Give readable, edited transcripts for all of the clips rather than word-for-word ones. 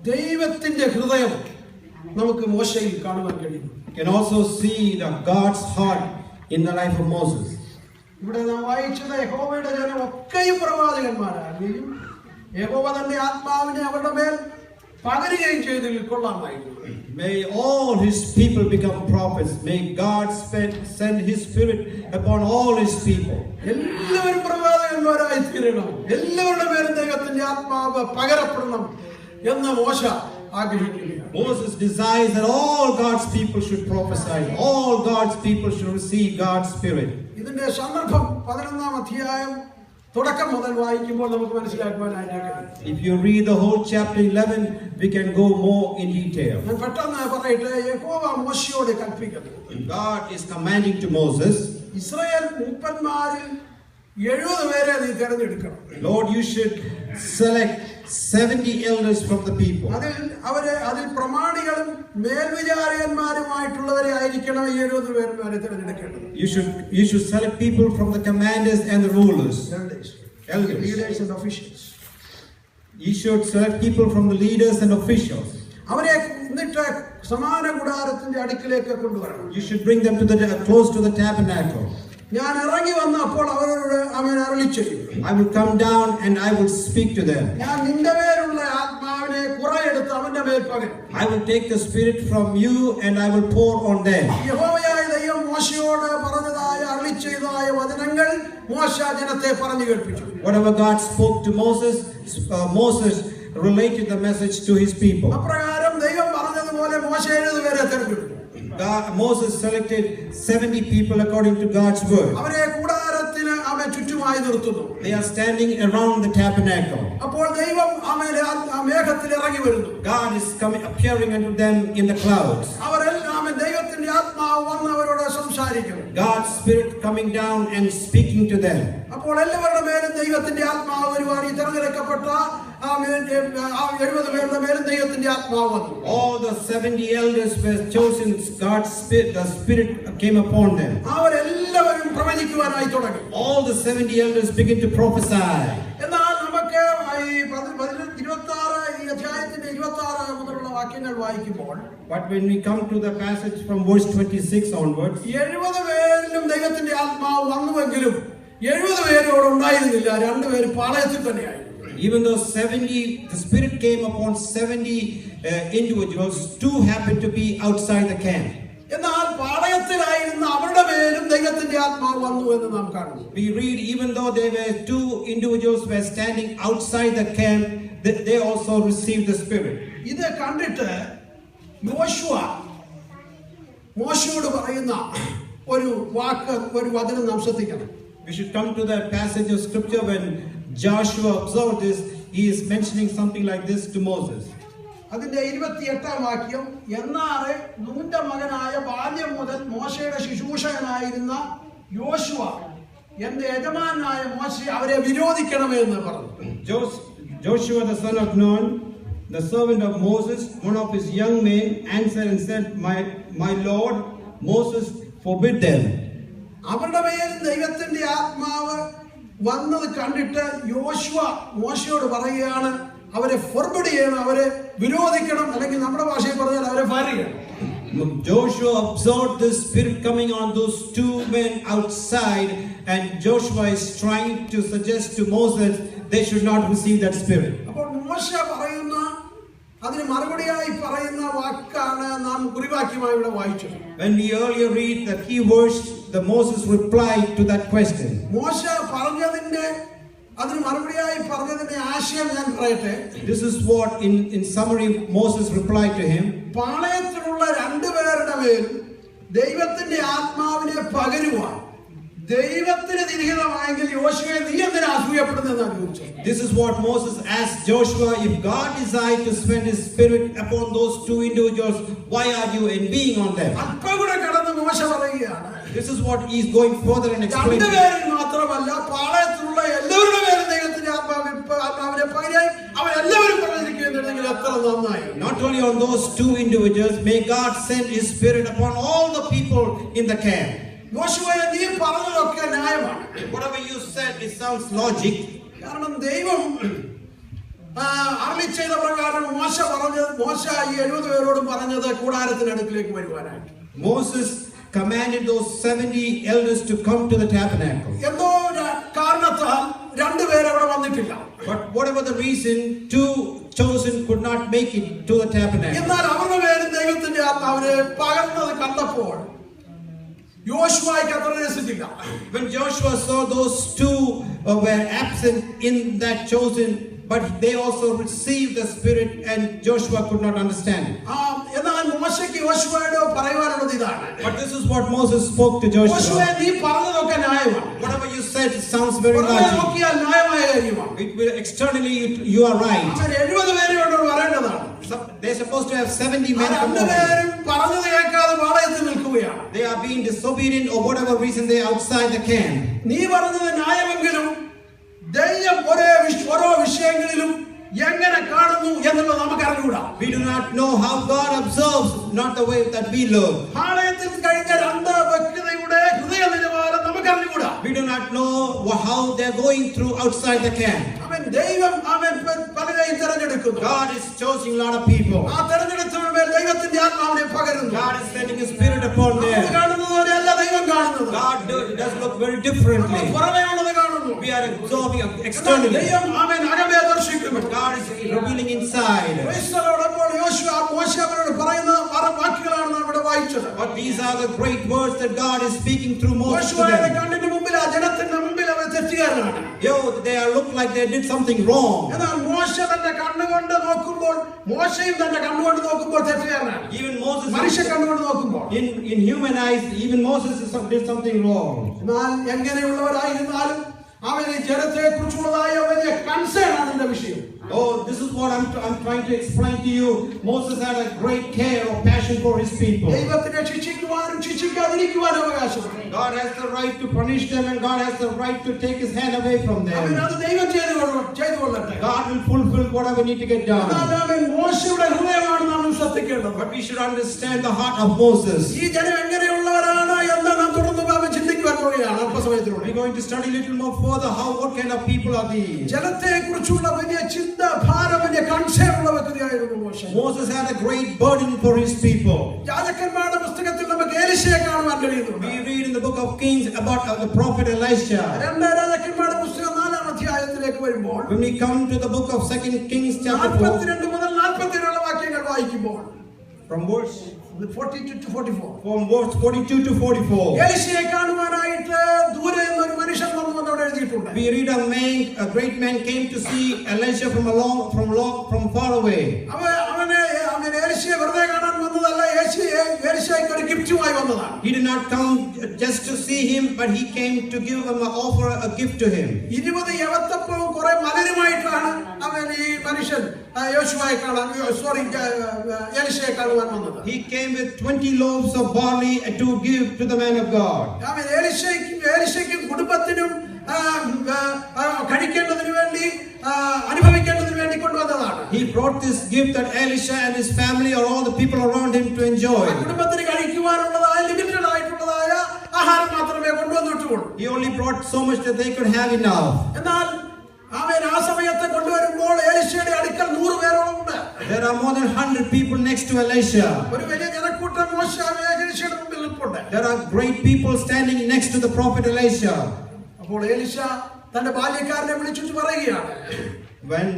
ദൈവത്തിന്റെ ഹൃദയം നമുക്ക് മോശയിൽ കാണുവാൻ കഴിയും. Can also see the God's heart in the life of Moses. ഇവിടെ നാം വായിച്ചത് യഹോവയുടെ ജനം ഒക്കെയും പ്രവാചകന്മാരാകുകയും യഹോവ തന്റെ ആത്മാവിനെ അവരുടെ മേൽ പകരുകയും ചെയ്തതിൽ കൊള്ളാമായിരുന്നു. May all his people become prophets. May God send his spirit upon all his people. എല്ലാവരും പ്രവാചകന്മാരായി തീരണം, എല്ലാവരുടെ മേലും ദൈവത്തിന്റെ ആത്മാവ് പകരപ്പെടണം എന്ന് മോശ ആഗ്രഹിക്കുകയാണ്. Moses desires that all God's people should prophesy. All God's people should receive God's spirit. ഇതിന്റെ സന്ദർഭം 11-ാം അധ്യായം തുടക്കം മുതൽ വായിക്കുമ്പോൾ നമുക്ക് മനസ്സിലാക്കുവാനായിട്ട് കഴിയും. If you read the whole chapter 11, we can go more in detail. ഞാൻ പെട്ടെന്ന് പറയട്ടെ. യഹോവ മോശയോട് കൽപ്പിക്കുന്നു. God is commanding to Moses, Israel മൂപ്പന്മാരിൽ 70 പേരെ നീ തിരഞ്ഞെടുക്കണം. Lord, you should select 70 elders from the people. അതിൽ പ്രമാണികളും മേൽവിചാരകന്മാരുമായിട്ടുള്ളവരെ ആയിരിക്കണം 70 പേരെ തിരഞ്ഞെടുക്കേണ്ടത്. You should select people from the commanders and the rulers. Elders, leaders and officials. You should select people from the leaders and officials. അവരെ എന്നിട്ട് സമാന കൂടാരത്തിന്റെ അടുക്കിലേക്ക് കൊണ്ടുവരണം. You should bring them to the close to the tabernacle. ഞാൻ ഇറങ്ങി വന്നപ്പോൾ അവരോട് അവൻ അരുളിച്ചെയ്യും. I will come down and I will speak to them. ഞാൻ നിന്റെ മേലുള്ള ആത്മാവിനെ കുറെയെടുത്ത് അവന്റെ മേൽ പകരും. I will take the spirit from you and I will pour on them. യഹോവയായ ദൈവം മോശയോട് പറഞ്ഞതായ അരുളിച്ചെയ്തതായ വചനങ്ങൾ മോശ ജനത്തെ പറഞ്ഞു കേൾപ്പിച്ചു. Whatever God spoke to Moses, Moses related the message to his people. അപ്രകാരം ദൈവം പറഞ്ഞതുപോലെ മോശ 70 പേരെ തിരഞ്ഞെടുത്തു. Moses selected 70 people according to God's word. അവരെ കൂടാരത്തിന് അവൻ ചുറ്റുമായി നിർത്തുന്നു. They are standing around the tabernacle. അപ്പോൾ ദൈവം മേഘത്തിൽ ഇറങ്ങി വരുന്നു. God is appearing unto them in the clouds. അവരെല്ലാം ദൈവത്തിന്റെ ആത്മാവ് വന്ന് അവരോട് സംസാരിക്കുന്നു. God's spirit coming down and speaking to them. അപ്പോൾ എല്ലാവരുടെ മേലും ദൈവത്തിന്റെ ആത്മാവ് വരുവാൻ ഈ തിരഞ്ഞെടുക്കപ്പെട്ട 70 പേരുടെ മേലും ദൈവത്തിന്റെ ആത്മാവ് വന്നു. All the 70 elders were chosen. God's spirit, the spirit came upon them. അവരെല്ലാവരും പ്രവചിക്കുവാനായി തുടങ്ങി. All the 70 elders begin to prophesy. എന്നാൽ നമുക്ക് ഈ 26 ഈ അധ്യായത്തിന്റെ 26 മുതലുള്ള വാക്യങ്ങൾ വായിക്കുമ്പോൾ, But when we come to the passage from verse 26 onwards, 70 പേരിലും ദൈവത്തിന്റെ ആത്മാവ് വന്നുവെങ്കിലും 70 പേരോട് ഉണ്ടായിരുന്നില്ല. 2 പേര് പാളയത്തിൽ തന്നെയായിരുന്നു. even though the spirit came upon 70 individuals, 2 happened to be outside the camp. എന്നാൽ പാളയത്തിലായിരുന്ന അവരുടെ മേലും ദൈവത്തിന്റെ ആത്മാവ് വന്നു എന്ന് നാം കാണുന്നു. We read even though there were 2 individuals were standing outside the camp, they also received the spirit. ഇത് കണ്ടിട്ട് യോശുവ മോശയോട് പറയുന്ന ഒരു വാക്ക്, ഒരു വചനം നാം ശ്രദ്ധിക്കണം. We should come to that passage of scripture when Joshua observed this. He is mentioning something like this to Moses. അതിന്റെ 28-ാം വാക്യം, എന്നാറെ നൂന്റെ മകനായ ബാല്യം മുതൽ മോശയുടെ ശുശ്രൂഷകനായിരുന്ന യോശുവ എന്റെ യജമാനായ മോശ അവരെ വിരോധിക്കണമേ എന്ന് പറഞ്ഞു. Joshua the son of Nun, the servant of Moses, one of his young men, answered and said, my Lord, Moses forbid them. അവരുടെ മേൽ ദൈവത്തിന്റെ ആത്മാവ് വന്നത് കണ്ടിട്ട് യോശുവ മോശയോട് പറയുകയാണ്, അവരെ ഫോർബിഡ് ചെയ്യണം, അവരെ വിരോധിക്കണം, അല്ലെങ്കിൽ നമ്മുടെ ഭാഷയിൽ പറഞ്ഞാൽ അവരെ ഫയർ ചെയ്യണം. Joshua observed the spirit coming on those 2 men outside, and Joshua is trying to suggest to Moses they should not receive that spirit. അപ്പോൾ മോശ പറയുന്ന അതിന് മറുപടിയായി പറയുന്ന വാക്കാണ് നാം കുറിവാക്യമായി ഇവിടെ വായിച്ചത്. When we earlier read the key verse, the Moses replied to that question. മോശ പറഞ്ഞതിന്റെ അതിന് മറുപടിയായി പറഞ്ഞതിന്റെ ആശയം ഞാൻ പറയട്ടെ. This is what in summary Moses replied to him. പാളയത്തിലുള്ള 2 പേരുടെ മേൽ ദൈവത്തിന്റെ ആത്മാവിനെ പകരുവാൻ ദൈവത്തിന് നിഹിതമായെങ്കിൽ യോശുവയെ നീ എന്തിനാ അസൂയപ്പെടുന്നതെന്നാണ് ചോദിച്ചത്. This is what Moses asked Joshua. If God desired to spend his spirit upon those 2 individuals, why are you envying on them? അല്പം കൂടെ കടന്ന് മോശ പറയുകയാണ്. This is what he is going further and explaining. 2 പേരിൽ മാത്രമല്ല, പാളയത്തിലുള്ള എല്ലാവരുടെ മേലും ദൈവത്തിന്റെ ആത്മാവിനെ പകരായി അവരെല്ലാവരും പ്രവചിക്കുന്നുണ്ടെങ്കിൽ എത്ര നന്നായി. Not only on those 2 individuals, may God send his spirit upon all the people in the camp. യോശുവയെ നീ പറഞ്ഞതൊക്കെ ന്യായമാണ്. Whatever you said, it sounds logic. കാരണം ദൈവം അരുളി ചെയ്ത പ്രകാരം മോശ ഈ 70 പേരോടും പറഞ്ഞത് കൂടാരത്തിനടുക്കിലേക്ക് വരുവാനായിട്ട്. Moses commanded those 70 elders to come to the tabernacle. എന്തോ കാരണത്താൽ 2 പേര് അവിടെ വന്നിട്ടില്ല. But whatever the reason, 2 chosen could not make it to the tabernacle. എന്നാൽ അവരുടെ പേരിൽ ദൈവത്തിന്റെ ആത്മാവിനെ പകർന്നത് കണ്ടപ്പോൾ യോശുവയ്ക്ക് അത്ര രസിച്ചില്ല. When Joshua saw those 2 were absent in that chosen, but they also received the Spirit, and Joshua could not understand it. എന്നാൽ മോശയ്ക്ക് യോശുവയോട് പറയുവാനുള്ളത് ഇതാണ്. But this is what Moses spoke to Joshua. യോശുവേ, നീ പറഞ്ഞതൊക്കെ ന്യായമാണ്. Whatever you said sounds very logical. നോക്കിയാൽ ന്യായമായ കാര്യമാണ്. It will externally you are right. അവൻ 70 പേരോട് പറയേണ്ടതാണ്. They're supposed to have 70 men. 2 പേരും പറഞ്ഞത് കേൾക്കാതെ പാളയത്തിൽ നിൽക്കുകയാണ്. They are being disobedient or whatever reason they are outside the camp. നീ പറഞ്ഞത് ന്യായമെങ്കിലും ദൈവം ഓരോ വിഷയങ്ങളിലും എങ്ങനെ കാണുന്നു എന്നുള്ളത് നമുക്ക് അറിഞ്ഞുകൂടാ. We do not know how God observes, not the way that we look. പാളയത്തിൽ കഴിഞ്ഞ 2 വ്യക്തികളുടെ ഹൃദയ നിലവാരം നമുക്ക് അറിഞ്ഞുകൂടാ. We do not know how they are going through outside the camp. ദൈവം പലരെയും തിരഞ്ഞെടുക്കുന്നു. God is choosing a lot of people. ആ തിരഞ്ഞെടുത്തവരുടെ മേൽ ദൈവത്തിന്റെ ആത്മാവിനെ പകരുന്നു. God is sending His Spirit upon them. കാണുന്നവരെയല്ല ദൈവം കാണുന്നത്. God does look very differently. പുറമേ ഉള്ളത് കാണുന്നു. We are absorbing externally. ദൈവം അകമേ ദർശിക്കുന്നു. God is revealing inside. അപ്പോൾ യോശുവ മോശ അവരോട് പറയുന്ന വാക്കുകളാണ് നാം ഇവിടെ വായിച്ചത്. But these are the great words that God is speaking through Moses to യോശുവയുടെ them. കണ്ണിന് മുമ്പിൽ ആ ജനത്തിന്റെ മുമ്പിൽ അവർ തെറ്റുകാരാണ്. They look like they did something wrong. എന്നാൽ മോശ തന്റെ കണ്ണുകൊണ്ട് നോക്കുമ്പോൾ മോശയും തന്റെ കണ്ണുകൊണ്ട് നോക്കുമ്പോൾ തെറ്റുകാരനാണ്. Even Moses, മനുഷ്യ കണ്ണുകൊണ്ട് നോക്കുമ്പോൾ in human eyes, even Moses did something wrong. എന്നാൽ എങ്ങനെയുള്ളവരായിരുന്നാലും അവന് ജനത്തെ കുറിച്ചുള്ളതായ വലിയ കൺസേൺ ആണ് എന്റെ വിഷയം. Oh, this is what I'm trying to explain to you. Moses had a great care or passion for his people. ദൈവത്തിനെ ശിക്ഷിക്കുവാനും ശിക്ഷിക്കാതിരിക്കുവാനും അവകാശമുണ്ട്. God has the right to punish them, and God has the right to take His hand away from them. അത് ദൈവം ചെയ്തുകൊള്ളട്ടെ. God will fulfill whatever need to get done. മോശയുടെ ഹൃദയമാണ് നാം ശ്രദ്ധിക്കേണ്ടത്. But we should understand the heart of Moses. ഈ ജനം എങ്ങനെയുള്ളവരാണ് എന്ന് നാം തുടർന്ന് ചിന്തിക്കുവാൻ പോവുകയാണ് അല്പസമയത്തിലൂടെ. We're going to study a little more further what kind of people are these. ജനത്തെ കുറിച്ചുള്ള വലിയ ചിന്ത ഭാരം വലിയ കൺസേൺ ഉള്ള വ്യക്തിയായിരുന്നു മോശ. Moses had a great burden for his people. രാജാക്കന്മാരുടെ പുസ്തകത്തിൽ നമുക്ക് എലീശയെ കാണുവാൻ കഴിയുന്നു. We read in the book of Kings about the prophet Elisha. രാജാക്കന്മാരുടെ പുസ്തകം 4-ാം അധ്യായത്തിലേക്ക് വരുമ്പോൾ When we come to the book of 2 Kings chapter 4, 42 മുതൽ 47 വാക്യങ്ങൾ വായിക്കുമ്പോൾ from verse 42 to 44 from verse 42 to 44, എലീശയെ കാണുവാനായിട്ട് ദൂരെ നിന്നൊരു മനുഷ്യൻ വന്നു എന്ന് അവിടെ എഴുതിയിട്ടുണ്ട്. we read a great man came to see Elisha from far away. അവനെ എലീശയെ വെറുതെ കാണാൻ വന്നതല്ല, എലീശയ്ക്ക് ഒരു ഗിഫ്റ്റുമായി വന്നതാണ്. He did not come just to see him, but he came to give him offer a gift to him. 20 യവത്തപ്പവും കുറെ മലരുമായിട്ടാണ് അവൻ ഈ മനുഷ്യൻ യോശുവയെ കാണാൻ എലീശയെ കാണുവാൻ വന്നത്. He came with 20 loaves of barley to give to the man of God. അവൻ എലീശയ്ക്കും കുടുംബത്തിനും കഴിക്കേണ്ടതിനു വേണ്ടി അനുഭവിക്കേണ്ടതിനു വേണ്ടി കൊണ്ടുവന്നതാണ്. He brought this gift that Elisha and his family or all the people around him to enjoy. കുടുംബത്തിന് കഴിക്കുവാനുള്ളതായ ലിമിറ്റഡ് ആയിട്ടുള്ളതായ ആഹാരം മാത്രമേ കൊണ്ടുവന്നിട്ടുള്ളൂ. He only brought so much that they could have enough. എന്നാൽ അവൻ ആ സമയത്ത് കൊണ്ടുവരുമ്പോൾ എലീശയുടെ അടുക്കൽ 100 പേരോളം ഉണ്ട്. There are more than 100 people next to Elisha. ഒരു വലിയ ജനക്കൂട്ടം എലീശയുടെ മുമ്പിൽ നിൽപ്പുണ്ട്. There are great people standing next to the prophet Elisha. അപ്പോൾ എലീശ തന്റെ ബാല്യക്കാരനെ വിളിച്ചിട്ട് പറയുകയാണ്, When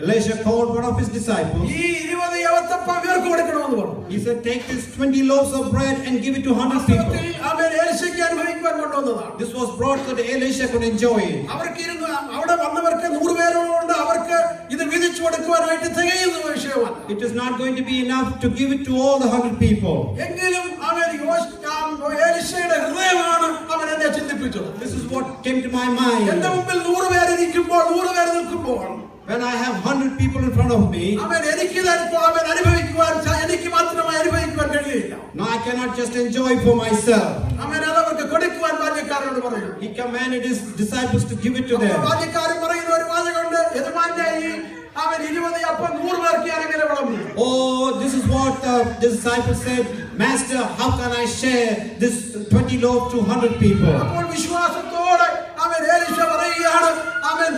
Elisha called one of his disciples, ഈ 20 യവത്തപ്പം ഇവർക്ക് കൊടുക്കണമെന്ന് പറഞ്ഞു. he said, take this 20 loaves of bread and give it to 100 people. അവൻ എലീശയ്ക്ക് അനുഭവിക്കുവാൻ കൊണ്ടുവന്നതാണ്. This was brought so that Elisha could enjoy it. അവർക്ക് ഇരുന്ന് അവിടെ വന്നവർക്ക് 100 പേരോളം ഉണ്ട്. അവർക്ക് ഇത് വീതിച്ചു കൊടുക്കുവാനായിട്ട് തികയുന്ന വിഷയമാണ്. It is not going to be enough to give it to all the 100 people. എങ്കിലും അവൻ എലീശയുടെ ഹൃദയമാണ് അവൻ എന്നെ ചിന്തിപ്പിച്ചത്. This is what came to my mind. എന്റെ മുമ്പിൽ 100 പേര് ഇരിക്കുമ്പോൾ 100 പേര് നിൽക്കുമ്പോൾ When I have 100 people in front of me, അവൻ എനിക്ക് അനുഭവിക്കുവാൻ എനിക്ക് മാത്രമായി അനുഭവിക്കുവാൻ കഴിയില്ല. no, I cannot just enjoy for myself. അവൻ അതവർക്ക് കൊടുക്കുവാൻ ബാല്യക്കാരനോട് പറയും. He commanded his disciples to give it to them. ബാല്യക്കാരൻ പറയുന്ന ഒരു വാചകമുണ്ട്, യജമാനേ അവൻ 20 അപ്പം 100 പേർക്ക് എങ്ങനെ വിളമ്പി? Oh, this is what the disciples said, Master, how can I share this 20 loaves to 100 people? അപ്പോൾ വിശ്വാസത്തോടെ അവൻ എലീശ പറയുകയാണ്, അവൻ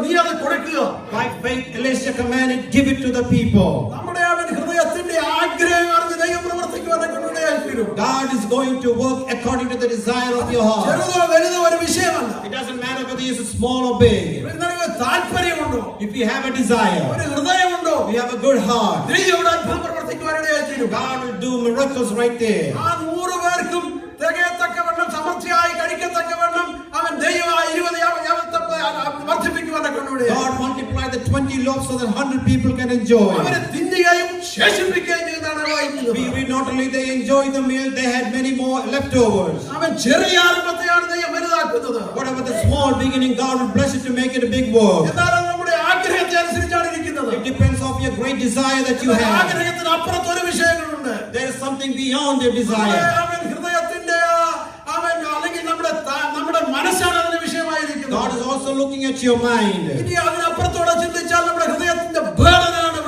നീ അത് കൊടുക്കുക. By faith faith, Elisha commanded, give it to the people. നമ്മുടെ അവൻ ഹൃദയത്തിന്റെ ആഗ്രഹം അറിഞ്ഞ് ദൈവം പ്രവർത്തിക്കുവാനൊക്കെ ഇടയായിത്തീരും. God is going to work according to the desire of your heart. ചെറുതോ വലുതോ ഒരു വിഷയമല്ല. It doesn't matter whether it's small or big. നിങ്ങൾക്ക് താല്പര്യമുണ്ടോ, If you have a desire, ഒരു ഹൃദയമുണ്ടോ, you have a good heart, ദൈവം അത്ഭുതം പ്രവർത്തിക്കുവാനിടയായിത്തീരും. God will do miracles right there. ആ 100 പേർക്കും തികയത്തക്കവണ്ണം സമൃദ്ധിയായി കഴിക്കത്തക്കവണ്ണം അവൻ ദൈവമായി 20 വർദ്ധിപ്പിക്കുവാനൊക്കെ God multiplied the 20 loaves so that 100 people can enjoy. അവരെ തിന്നുകയും ശേഷിപ്പിക്കുകയും ചെയ്യുന്നതാണ് വായിക്കുന്നത്. We read not only they enjoyed the meal, they had many more leftovers. അവൻ ചെറിയ ആരംഭത്തെയാണ് ദൈവം വലുതാക്കുന്നത്. Whatever the small beginning, God will bless it to make it a big work. എന്നാൽ നമ്മുടെ ആഗ്രഹത്തെ അനുസരിച്ചാണ് ഇരിക്കുന്നത്. It depends on your great desire that you have. ആഗ്രഹത്തിന് അപ്പുറത്ത് ഒരു വിഷയങ്ങളുണ്ട്. There is something beyond your desire. അവൻ ഹൃദയത്തിന്റെ അവൻ അല്ലെങ്കിൽ നമ്മുടെ മനസ്സാണ് അതിന്റെ വിഷയമായിരിക്കുന്നത്. God is also looking at your mind. ഇനി അതിനപ്പുറത്തോടെ ചിന്തിച്ചാൽ നമ്മുടെ ഹൃദയത്തിന്റെ ബേഡനാണ് അതിന്റെ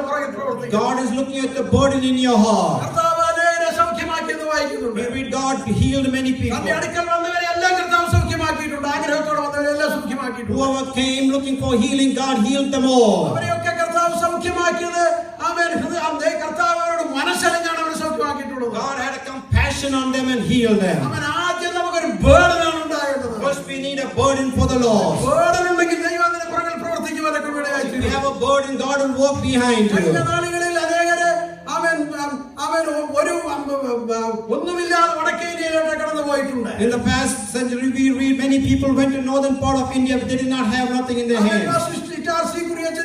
പുറകിൽ പ്രവർത്തിക്കുന്നത്. God is looking at the burden in your heart. കർത്താവ് അനേകരെ സൗഖ്യമാക്കിയെന്ന് വായിക്കുന്നുണ്ട്. We read God healed many people. തന്റെ അടുക്കൽ വന്നവരെ എല്ലാം കർത്താവ് സൗഖ്യമാക്കിയിട്ടുണ്ട്. ആഗ്രഹത്തോടെ വന്നവരെ എല്ലാം സൗഖ്യമാക്കിയിട്ടുണ്ട്. Whoever came looking for healing, God healed them all. അവരെയൊക്കെ കർത്താവ് സൗഖ്യമാക്കിയത് കർത്താവ് അവരോട് മനസ്സറിഞ്ഞാണ് അവരെ സൗഖ്യമാക്കിയിട്ടുള്ളത്. God had a compassion on them and healed them. അവൻ ആദ്യം നമുക്കൊരു ബേഡനാണ് ഉണ്ടായിരുന്നത്. First we need a burden for the lost. Baden ഉണ്ടെങ്കിൽ ദൈവം അതിന്റെ പുറകിൽ പ്രവർത്തിക്കുവാനൊക്കെ If you ഇടയായിത്തീരും. have a burden, God will walk behind കഴിഞ്ഞ you. നാളുകളിൽ അനേകര് അവൻ ഒരു ഒന്നുമില്ലാതെ വടക്കേ ഇന്ത്യയിലോട്ട് കടന്നു പോയിട്ടുണ്ട്. In the past century, we read many people went to northern part of India, but they did not have nothing in their hands.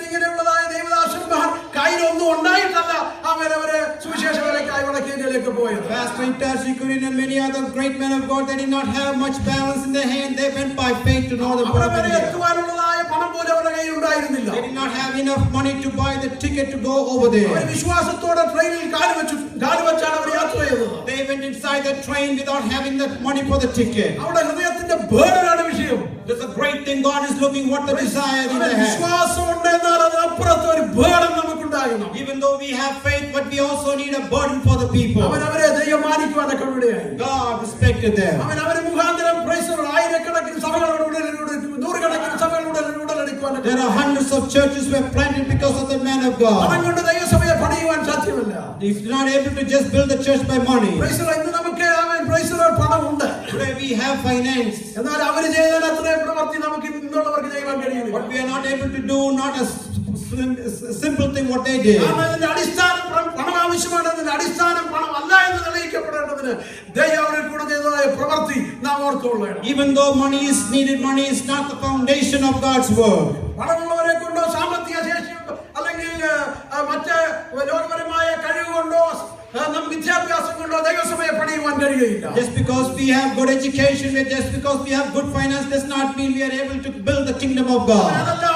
ഇങ്ങനെയുള്ളതായ ദേവദാസന്മാർ കയ്യിലൊന്നും ഉണ്ടായിട്ടല്ല അവരവര് സുവിശേഷ വേലയ്ക്കായി വടക്കേ ഇന്ത്യയിലേക്ക് പോയത്. Pastor Itachi Kurin and many other great men of God, they did not have much balance in their hand. They went by faith to northern part of അവിടെ India. എത്തുവാനുള്ളതായ പണം പോലും അവരുടെ കയ്യിൽ ഉണ്ടായിരുന്നില്ല. They did not have enough money to buy the ticket to go over there. അവർ വിശ്വാസത്തോടെ ട്രെയിനിൽ കാലുവെച്ചാണ് അവർ യാത്ര ചെയ്തത്. They went inside the train without having that money for the ticket. അവിടെ ഹൃദയത്തിന്റെ ബേഡനാണ് വിഷയം. There's a great thing. God is looking what the desire in their heart. വിശ്വാസം ഉണ്ടെന്നാൽ അതിനപ്പുറത്ത് ഒരു ബേഡൻ നമുക്കുണ്ടാകണം. Even though we have faith, but we also need a burden for the people. അവരെ ദൈവം മാനിക്കുവാനൊക്കെ ഇവിടെയായി. God respected them. അവരെ മുഖാന്തരം ആയിരക്കണക്കിന് സഭകളുടെ നൂറുകണക്കിന് സഭകളുടെ ഉടലെടുക്കുവാനൊക്കെ. There are hundreds of churches were planted because of the man of God. പണം കൊണ്ട് ദൈവസഭയെ പണിയുവാൻ സാധ്യമല്ല. If you're not able to just build the church by money. ഇന്ന് നമുക്ക് പണമുണ്ട്. Today we have finance. എന്നാൽ അവര് ചെയ്ത അത്രയും പ്രവൃത്തി നമുക്ക് ഇന്നുള്ളവർക്ക് ചെയ്യുവാൻ കഴിയുന്നില്ല. But we are not able to do not a simple thing what they did. അതിന്റെ അടിസ്ഥാനം പണം ആവശ്യമാണ്. അതിന്റെ അടിസ്ഥാനം പണം അല്ല എന്ന് തെളിയിക്കപ്പെടേണ്ടതിന് ദൈവം അവരെ കൂടെ ചെയ്തതായ പ്രവൃത്തി നാം ഓർത്തുകൊള്ളണം. Even though money is needed, money is not the foundation of God's work. പണമുള്ളവരെ കൊണ്ടോ സാമ്പത്തിക ശേഷിയുണ്ടോ അല്ലെങ്കിൽ മറ്റ് ലോകപരമായ കഴിവ് കൊണ്ടോ വിദ്യാഭ്യാസം കൊണ്ടോ ദൈവസഭയെ പണിയുവാൻ കഴിയുകയില്ല. Just because we have good education, just because we have good finance, does not mean we are able to build the kingdom of God. അതെല്ലാം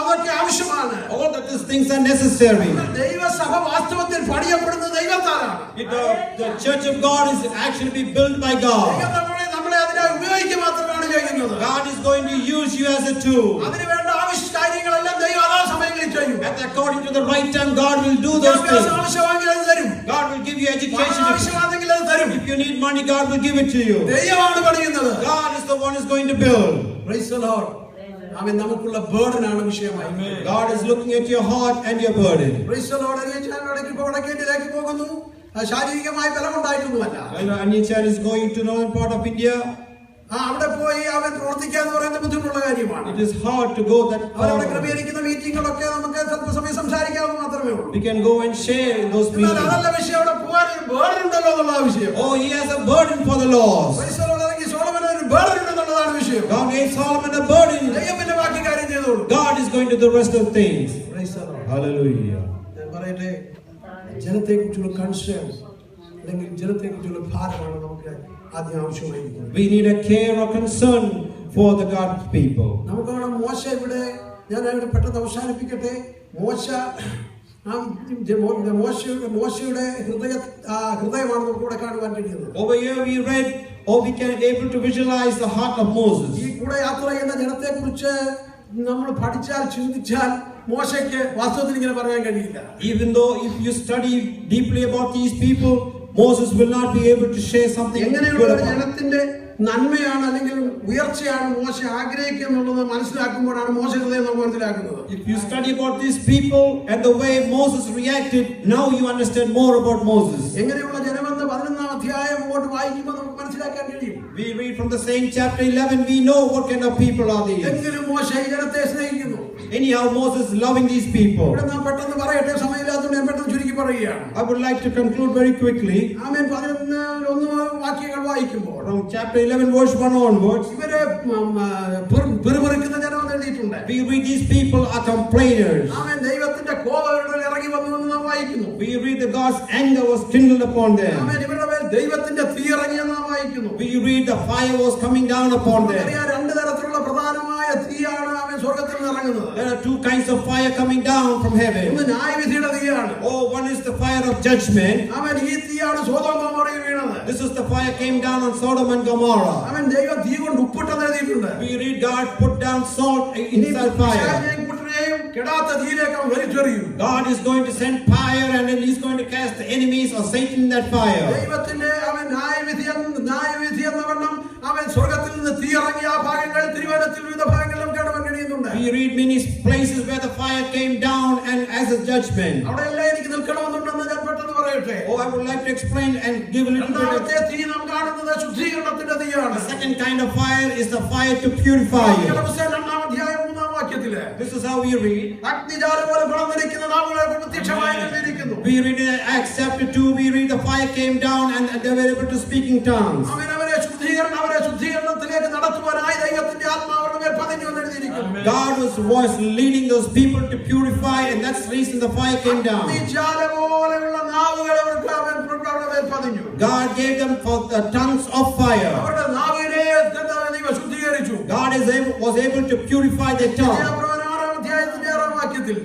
അതൊക്കെ ആവശ്യമാണ്. All that these things are necessary. ദൈവസഭ വാസ്തവത്തിൽ പണിയപ്പെടുന്നത് ദൈവത്താലാണ്. The church of God is actually be built by God. നമ്മളെ അതിനായി ഉപയോഗിക്കുക മാത്രമാണ് ചെയ്യുന്നത്. God is going to use you as a tool. അതിനു വേണ്ട ആവശ്യ കാര്യങ്ങളെല്ലാം ദൈവം ആ സമയങ്ങളിൽ ചെയ്യും. And according to the right time, God will do those things. ആവശ്യമാണെങ്കിൽ അത് തരും. God will give you education. ആവശ്യമാണെങ്കിൽ അത് തരും. If you need money, God will give it to you. ദൈവമാണ് പണിയുന്നത്. God is the one who is going to build. Praise the Lord. അവൻ നമുക്കുള്ള ബേർഡനാണ് വിഷയമായി. God is looking at your heart and your burden. Praise the Lord. വടക്കേന്ത്യയിലേക്ക് പോകുന്നു. ശാരീരികമായി ബലമുണ്ടായിട്ടൊന്നുമല്ല. Anichan is going to northern part of India. അവിടെ പോയി അവൻ പ്രവർത്തിക്കുക എന്ന് പറയുന്നത് ബുദ്ധിമുട്ടുള്ള കാര്യമാണ്. It is hard to go that far. അവിടെ ക്രമീകരിക്കുന്ന മീറ്റിങ്ങുകളൊക്കെ നമുക്ക് സ്വല്പസമയം സംസാരിക്കാവുന്ന മാത്രമേ ഉള്ളൂ. We can go and share in those meetings. അതല്ല വിഷയം. അവിടെ പോകാൻ ഒരു ബേർഡൻ ഉണ്ടല്ലോ എന്നുള്ള വിഷയം. Oh, he has a burden for the lost. Solomon ഒരു ബേർഡൻ ഉണ്ടെന്നുള്ളതാണ് വിഷയം. God gave Solomon a burden. ദൈവം പിന്നെ ബാക്കി കാര്യം ചെയ്തോളൂ. God is going to do the rest of things. Praise the Lord. Hallelujah. ഞാൻ പറയട്ടെ, ജനത്തെക്കുറിച്ചുള്ള കൺസേൺ അല്ലെങ്കിൽ ജനത്തെക്കുറിച്ചുള്ള ഭാരമാണ് നമുക്ക് ആദ്യം ആവശ്യമായിരിക്കുന്നത്. We need a care or concern for the God's people. നമുക്ക് വേണം മോശ ഇവിടെ, ഞാൻ ഇവിടെ പെട്ടെന്ന് അവസാനിപ്പിക്കട്ടെ. മോശയുടെ ഹൃദയമാണ് നമുക്ക് ഇവിടെ കാണുവാൻ കഴിയുന്നത്. Over here we read, or we can able to visualize the heart of Moses. ഈ കൂടെ യാത്ര ചെയ്യുന്ന ജനത്തെക്കുറിച്ച് നമ്മൾ പഠിച്ചാൽ ചിന്തിച്ചാൽ മോശയ്ക്ക് വാസ്തവത്തിൽ ഇങ്ങനെ പറയാൻ കഴിയില്ല. Even though if you study deeply about these people, Moses will not be able to share something. എങ്ങനെയുള്ള ജനത്തിന്റെ നന്മയാണ് അല്ലെങ്കിൽ ഉയർച്ചയാണ് മോശ ആഗ്രഹിക്കുന്നുള്ളത് മനസ്സിലാക്കുമ്പോഴാണ് മോശ ഹൃദയം നമുക്ക് മനസ്സിലാക്കുന്നത്. If you study about these people and the way Moses reacted, now you understand more about Moses. എങ്ങനെയുള്ള ജനമെന്ന് 11-ാം അധ്യായം അങ്ങോട്ട് വായിക്കുമ്പോൾ നമുക്ക് മനസ്സിലാക്കാൻ കഴിയും. We read from the same chapter 11, we know what kind of people are these. എങ്കിലും മോശ ഈ ജനത്തെ സ്നേഹിക്കുന്നു. Anyhow, Moses is loving these people. ഇവിടെ നാം പെട്ടെന്ന് പറയട്ടെ, സമയമില്ലാത്തതുകൊണ്ട് ഞാൻ പെട്ടെന്ന് ചുരുക്കി പറയുകയാണ്. I would like to conclude very quickly. ആമേൻ. 11 വാക്യങ്ങൾ വായിക്കുമ്പോൾ From chapter 11 verse 1 onwards, ഇവരെ പിറുപിറുക്കുന്ന ജനമെന്ന് എഴുതിയിട്ടുണ്ട്. we read these people are complainers. ആമേൻ. ദൈവത്തിന്റെ കോപം ഇറങ്ങി വന്നു എന്ന് നാം വായിക്കുന്നു. We read that God's anger was kindled upon them. ആമേൻ. ഇവരുടെ മേൽ ദൈവത്തിന്റെ തീ ഇറങ്ങിയെന്ന് നാം വായിക്കുന്നു. We read the fire was coming down upon them. രണ്ട് തരത്തിലുള്ള പ്രധാനമായ തീയാണ് ആമേൻ സ്വർഗ്ഗത്തിൽ നിന്ന് ഇറങ്ങുന്നത്. There are two kinds of fire coming down from heaven. ഒന്ന് ന്യായവിധിയുടെ തീയാണ്. Oh, one is the fire of judgment. ആമേൻ. ഈ തീയാണ് സോദോം ഗൊമോറയിൽ വീണത്. This is the fire came down on Sodom and Gomorrah. ആമേൻ. ദൈവം തീ കൊണ്ട് ഉപ്പിട്ടെന്ന് എഴുതിയിട്ടുണ്ട്. We read God put down salt inside fire. കെടാത്ത തീയിലേക്ക് അവൻ വലിച്ചെറിയും. God is going to send fire and then he's going to cast the enemies of Satan in that fire. ദൈവത്തിന്റെ അവൻ ന്യായവിധി എന്ന വണ്ണം അവൻ സ്വർഗ്ഗത്തിൽ നിന്ന് തീ ഇറങ്ങിയ ആ ഭാഗങ്ങൾ തിരുവചനത്തിൽ വിവിധ ഭാഗങ്ങളിലും കാണാൻ കഴിയുന്നുണ്ട്. We read many places where the fire came down and as a judgment. അവിടെ എല്ലാം എനിക്ക് നിൽക്കണമെന്നുണ്ടെന്ന് ഞാൻ പെട്ടെന്ന് പറയട്ടെ. Oh, I would like to explain and give a little bit രണ്ടാമത്തെ തീ നാം കാണുന്നത് ശുദ്ധീകരണത്തിന്റെ തീയാണ്. The second kind of fire is the fire to purify you. 2-ാം അധ്യായം 3-ാം വാക്യത്തില് This is how we read. അഗ്നിജ്വാല പോലെ പടർന്നിരിക്കുന്ന നാവുകളെ പ്രത്യക്ഷമായി എഴുതിയിരിക്കുന്നു. We read in Acts chapter 2, we read the fire came down and they were able to speak in tongues. അവരെ ശുദ്ധീകരണത്തിലേക്ക് നടത്തുവാനായി ദൈവത്തിന്റെ ആത്മാവിന്റെ മേൽ പതിഞ്ഞു എന്ന് എഴുതിയിരിക്കുന്നു. God was leading those people to purify, and that's the reason the fire came down. അഗ്നിജ്വാല പോലെയുള്ള നാവുകൾ അവർക്ക് അവരുടെ മേൽ പതിഞ്ഞു. God gave them for the tongues of fire. അവരുടെ നാവിനെ ദൈവം ശുദ്ധീകരിച്ചു. God was able to purify their tongue. 6-ാം അധ്യായത്തിന്റെ 6-ാം വാക്യത്തിൽ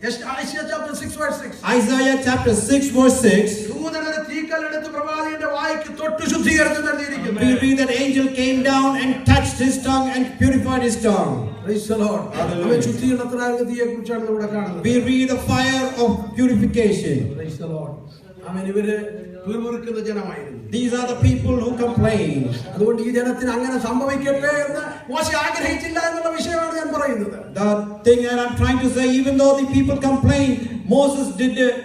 Isaiah chapter 6 verse 6. Isaiah chapter 6 verse 6. ദൂതനൊരു തീക്കല്ലെടുത്ത് പ്രവാചകന്റെ വായ്ക്ക് തൊട്ട് ശുദ്ധീകരിച്ചു എഴുതിയിരിക്കുന്നു. We read that angel came down and touched his tongue and purified his tongue. Praise the Lord. അവൻ ശുദ്ധീകരണത്തിനായ തീയെക്കുറിച്ചാണ് ഇവിടെ കാണുന്നത്. We read the fire of purification. Praise the Lord. അവൻ ഇവര് പിറുപിറുക്കുന്ന ജനമായിരുന്നു. These are the people who complain. അതുകൊണ്ട് ഈ ജനത്തിന് അങ്ങനെ സംഭവിക്കട്ടെ എന്ന് മോശ ആഗ്രഹിച്ചില്ല എന്നുള്ള വിഷയമാണ് ഞാൻ പറയുന്നത്. The thing that I'm trying to say, even though the people complain, Moses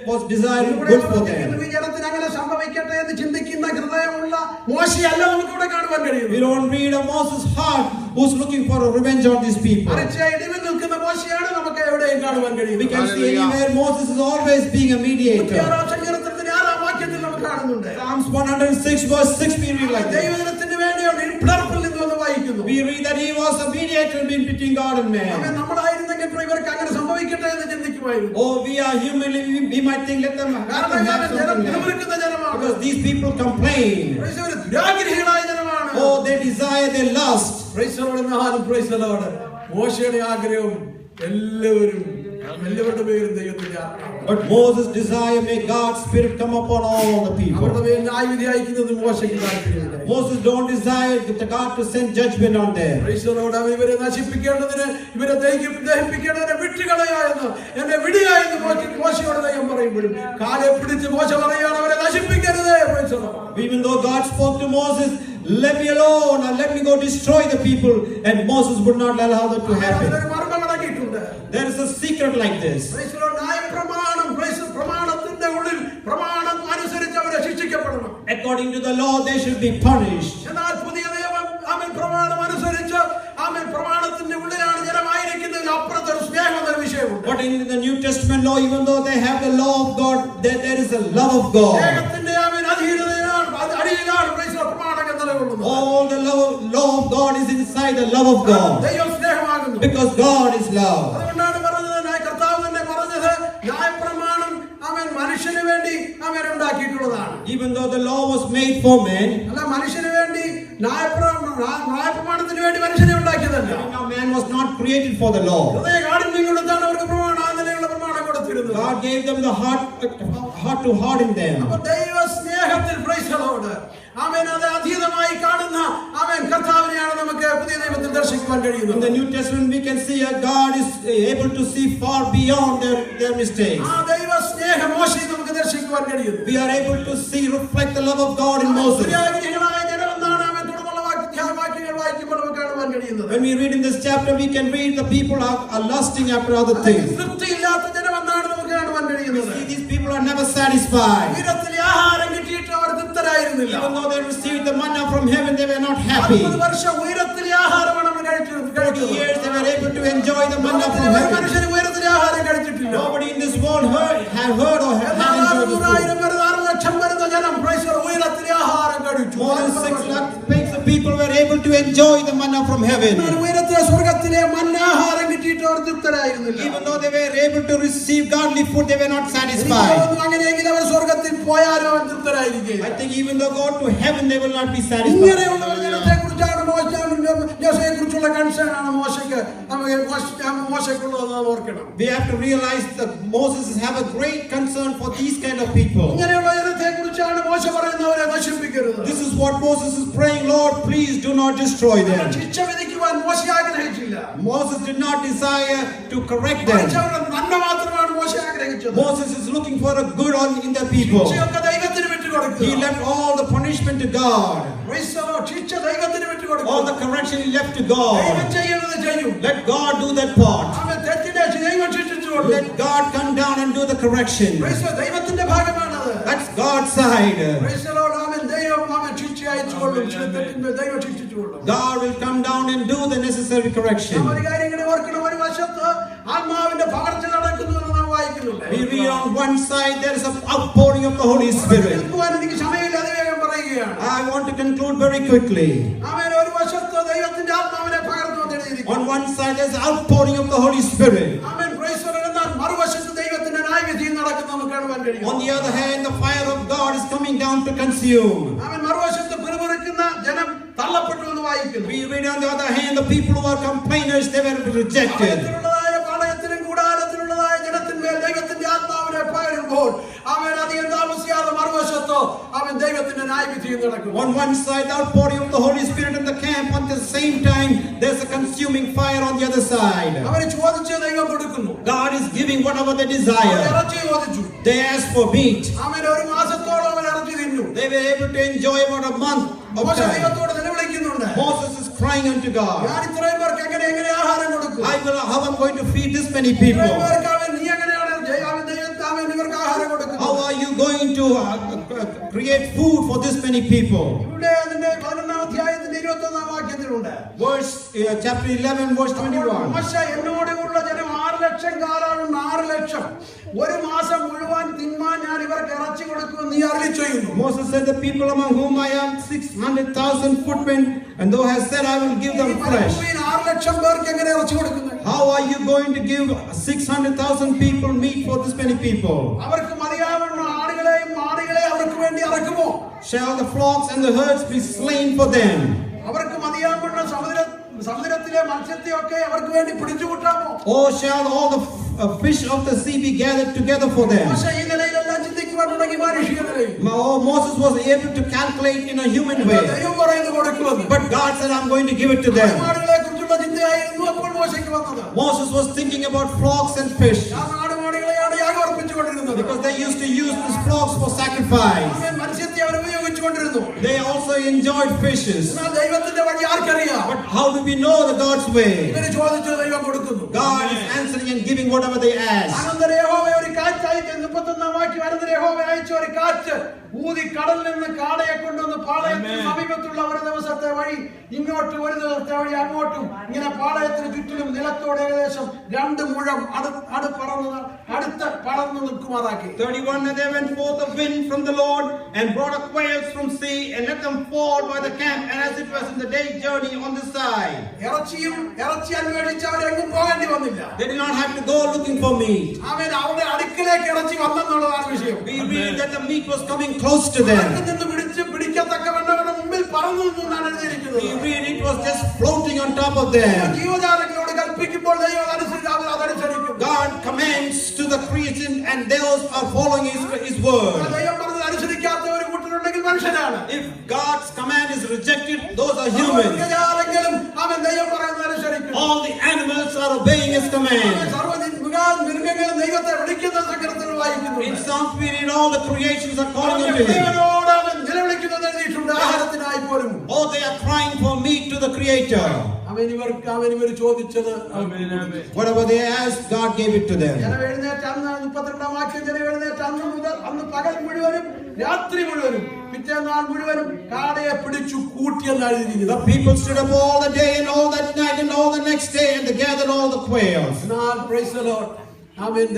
was desiring good for them. ഈ ജനത്തിന് അങ്ങനെ സംഭവിക്കട്ടെ എന്ന് ചിന്തിക്കുന്ന ഹൃദയമുള്ള മോശയല്ല നമുക്ക് ഇവിടെ കാണുവാൻ കഴിയുന്നത്. We don't read of Moses' heart who's looking for a revenge on these people. ഇടിവിൽ നിൽക്കുന്ന മോശയാണ് നമുക്ക് എവിടെയും കാണുവാൻ കഴിയുന്നത്. We can see anywhere Moses is always being a mediator. സങ്കീർത്തനത്തിന്റെ 6-ാം വാക്യത്തിൽ നമുക്ക് കാണുന്നുണ്ട്. Psalms 106 verse 6 we read like this. ദൈവജനത്തിന് വേണ്ടിയാണ് പിളർപ്പിൽ നിന്ന് വായിക്കുന്നു. We read that he was a mediator between God and man. നമ്മളായിരുന്നെങ്കിൽ ഇവർക്ക് അങ്ങനെ സംഭവിക്കട്ടെ എന്ന് ചിന്തിക്കുമായിരുന്നു. Oh, we are human, we might think let them have ജനമാണ്. because these people complain. ദുരാഗ്രഹികളായ ജനമാണ്. Oh, they desire, they lust. Praise the Lord. Praise the Lord. മോശയുടെ ആഗ്രഹം എല്ലാവരുടെ പേരും ദൈവത്തിന്റെ ആത്മാവ്. But Moses' desire, may God's spirit come upon all the people. അവരുടെ മേൽ ന്യായവിധി അയക്കുന്നത് മോശയ്ക്ക് താല്പര്യമില്ല. Moses don't desire God to send judgment on them. Praise the Lord. അവൻ ഇവരെ നശിപ്പിക്കേണ്ടതിന്, ഇവരെ ദഹിപ്പിക്കേണ്ടതിന് വിട്ടുകളയായെന്ന്, എന്നെ വിടുകയെന്ന് മോശയോട് ദൈവം പറയുമ്പോഴും കാലെ പിടിച്ച് മോശ പറയാണ് അവരെ നശിപ്പിക്കരുത്. Praise the Lord. Even though God spoke to Moses, let me alone and let me go destroy the people, and Moses would not allow that to happen. There is a secret like this. According to the law, they should be punished. But in the New Testament law, even though they have the law of God, there is a love of God. All the law of God is inside the love of God. Because God is love. Even though the law was made for men, now man was not created for the law. God gave them the heart to harden them. In the New Testament we can see God is able to see far beyond their mistakes. We are able to see, reflect the love of God in Moses. കഴിയുന്നത്. When we read in this chapter, we can read the people are lusting after other things. തൃപ്തിയില്ലാത്ത ജനമെന്നാണ് നമുക്ക് കാണുവാൻ കഴിയുന്നത്. See, these people are never satisfied. ഉയരത്തിലെ ആഹാരം കിട്ടിയിട്ട് അവർ തൃപ്തരായിരുന്നില്ല. Even though they received the manna from heaven, they were not happy. 40 വർഷം ഉയരത്തിലെ ആഹാരമാണ് അവർ കഴിച്ചത്. 40 years they were able to enjoy the manna from heaven. മനുഷ്യന് ഉയരത്തിലെ ആഹാരം കഴിച്ചിട്ടില്ല. Nobody in this world have heard or have enjoyed this food. 6 ലക്ഷം വരുന്ന ജനം ഉയരത്തിലെ ആഹാരം കഴിച്ചു. More than 6 lakh people were able to enjoy the manna from heaven. ഉയരത്തിലെ സ്വർഗ്ഗത്തിലെ മന്നാഹാരം കിട്ടിയിട്ട് അവർ തൃപ്തരായിരുന്നില്ല. Even though they were able to receive godly food, they were not satisfied. അങ്ങനെയെങ്കിൽ അവർ സ്വർഗ്ഗത്തിൽ പോയാലും അവർ തൃപ്തരായിരിക്കും. I think even though go to heaven, they will not be satisfied. ഇങ്ങനെയുള്ള ജനത്തെക്കുറിച്ചാണ് മോശയെക്കുറിച്ചുള്ള concern ആണ് മോശയ്ക്കുള്ളതെന്ന് ഓർക്കണം. We have to realize that Moses have a great concern for these kind of people. ഇങ്ങനെയുള്ള ജനത്തെക്കുറിച്ചാണ് മോശ പറയുന്നവരെ നശിപ്പിക്കരുത്. This is what Moses is praying, Lord, please do not destroy them. ശിക്ഷ വിധിക്കുവാൻ മോശ ആഗ്രഹിച്ചില്ല. Moses did not desire to correct them. നന്മ മാത്രമാണ് മോശ ആഗ്രഹിച്ചത്. Moses is looking for a good in the people. ശിക്ഷയൊക്കെ ദൈവത്തിന് വിട്ടുകൊടുക്കുക. He left all the punishment to God. ശിക്ഷ ദൈവത്തിന് വിട്ടുകൊടുക്കുക. All the correction he left to God. ദൈവം ചെയ്യുന്നത് ചെയ്യും. Let God do that part. അവൻ തെറ്റിനെ ദൈവം ശിക്ഷിച്ചുകൊള്ളും. Let God come down and do the correction. ദൈവത്തിന്റെ ഭാഗമാണത്. That's God's side. God will come down and do the necessary correction. We read on one side there is an outpouring of the Holy Spirit. I want to conclude very quickly. On one side there is an outpouring of the Holy Spirit. On the other hand, the fire of God is coming down to consume. We read on the other hand, the people who are complainers, they were rejected. On one side, the outpouring of the Holy Spirit in the camp, at the same time, there's a consuming fire on the other side. God is giving whatever they desire. They asked for meat. They were able to enjoy about a month of time. Moses is crying unto God. How am I going to feed this many people? How are you going to create food for this many people? Chapter 11, verse 21. Moses said, the people among whom I am 600,000 footmen, and thou hast said, I will give them flesh. How are you going to give 600,000 people meat for this many people? Shall the flocks and the herds be slain for them? Or shall all the fish of the sea be gathered together for them? Moses was able to calculate in a human way. But God said, I'm going to give it to them. Moses was thinking about flocks and fish. Because they used to use these flocks for sacrifice. They also enjoyed fishes. But how do we know the God's way? God is answering and giving whatever they ask. ഊതി കടലിൽ നിന്ന് കാടയെ കൊണ്ടുവന്ന് പാളയത്തിന് സമീപത്തുള്ള ഒരു ദിവസത്തെ വഴി ഇങ്ങോട്ട് ഒരു ദിവസത്തെ വഴി അങ്ങോട്ടും ഇങ്ങനെ പാളയത്തിന് ചുറ്റിലും നിലത്തോട് ഏകദേശം 2 മുഴം അടുത്ത് പടർന്നു നിൽക്കുമാറാക്കി. 31 And there went forth a wind from the Lord and brought up quails from sea and let them fall by the camp, and as it was in the day's journey on this side. ഇറച്ചി അന്വേഷിച്ച് അവരെങ്ങും പോകേണ്ടി വന്നില്ല. They did not have to go looking for meat. അവരുടെ അടുക്കിലേക്ക് ഇറച്ചി വന്നെന്നുള്ളതാണ് വിഷയം. We read that the meat was coming close to them. We read it was just floating on top of them. God commands to the creation and those are following his word. If God's command is rejected, those are humans. All the animals are obeying his command. In Psalms we read all the creations are calling unto him. Oh, they are crying for meat to the Creator. ഇവർ ചോദിച്ചത് whatever they asked, God gave it to them. ജനം എഴുന്നേറ്റ് അന്ന് 32 വാക്യം ജനം എഴുന്നേറ്റ് അന്ന് മുതൽ അന്ന് പകൽ മുഴുവനും രാത്രി മുഴുവനും പിറ്റേന്നാൾ മുഴുവനും കാടയെ പിടിച്ചു കൂട്ടിയെന്നാണ് എഴുതിയിരിക്കുന്നത്. The people stood up all the day and all that night and all the next day, and they gathered all the quails. Praise the Lord.